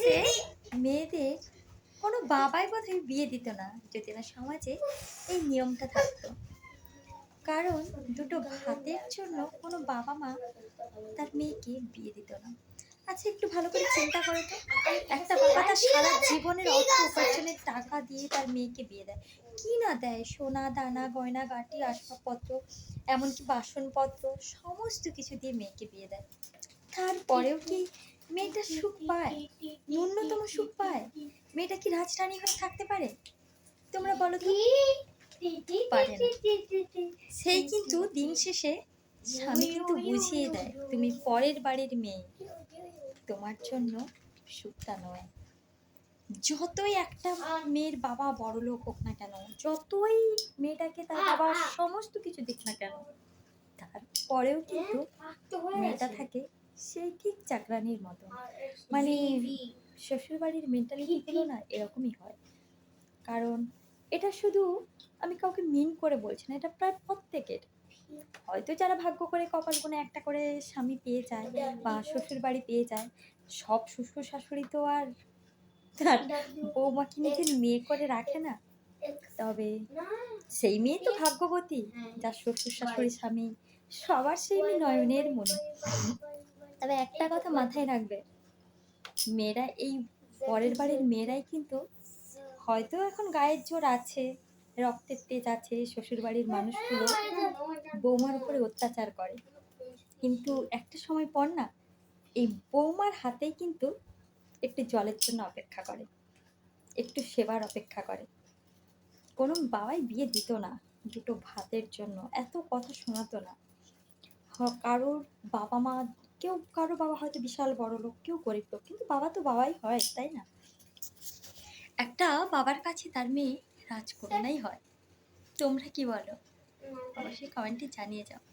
সমাজে মেয়েদের কোনো বাবাই বোধহয় বিয়ে দিত না যদি না সমাজে এই নিয়মটা থাকতো। কারণ দুটো ভাতের জন্য কোনো বাবা মা তার মেয়েকে বিয়ে দিত না। আচ্ছা, একটু ভালো করে চিন্তা করো তো, একটা বাবা তার সারা জীবনের অর্থ উপার্জনের টাকা দিয়ে তার মেয়েকে বিয়ে দেয়, কি না দেয়, সোনা দানা গয়না গাটি আসবাবপত্র, এমনকি বাসনপত্র, সমস্ত কিছু দিয়ে মেয়েকে বিয়ে দেয়। তারপরেও কি মেয়েটা সুখ পায়? ন্যূনতম সুখ পায়? মেয়েটা কি রাজরানী হয়ে থাকতে পারে? তোমরা বলো তো। পারে না। সেই কিন্তু দিন শেষে স্বামী কিন্তু বুঝিয়ে দেয়, তুমি পরের বাড়ির মেয়ে, তোমার জন্য সুখটা নয়। যতই একটা মেয়ের বাবা বড়লোক হোক না কেন, যতই মেয়েটাকে তার বাবা সমস্ত কিছু দিক না কেন, তারপরেও কিন্তু মেয়েটা থাকে সেই ঠিক চাকরানির মতো। মানে শ্বশুরবাড়ির মেন্টালিটিগুলো না এরকমই হয়। কারণ এটা শুধু আমি কাউকে মিন করে বলছি না, এটা প্রায় প্রত্যেকের। হয়তো যারা ভাগ্য করে কপাল গুনে একটা করে স্বামী পেয়ে যায় বা শ্বশুর বাড়ি পেয়ে যায়, সব শ্বশুর শাশুড়ি তো আর তার বৌমাকে নিজের মেয়ে করে রাখে না। তবে সেই মেয়ে তো ভাগ্যবতী যার শ্বশুর শাশুড়ি স্বামী সবার সেই মেয়ে নয়নের মনে। তবে একটা কথা মাথায় রাখবে, মেয়েরা এই পরের বাড়ির মেয়েরাই কিন্তু হয়তো এখন গায়ের জোর আছে, রক্তের তেজ আছে, শ্বশুরবাড়ির মানুষগুলো বৌমার উপরে অত্যাচার করে, কিন্তু একটা সময় পর না এই বৌমার হাতেই কিন্তু একটু জলের জন্য অপেক্ষা করে, একটু সেবার অপেক্ষা করে। কোনো বাবাই বিয়ে দিত না দুটো ভাতের জন্য, এত কথা শোনাতো না। কারোর বাবা মা, কেউ কারো বাবা হয়তো বিশাল বড় লোক, কেউ গরিব লোক, কিন্তু বাবা তো বাবাই হয়, তাই না? একটা বাবার কাছে তার মেয়ে রাজকন্যাই হয়। তোমরা কি বলো? অবশ্যই কমেন্টে জানিয়ে যাও।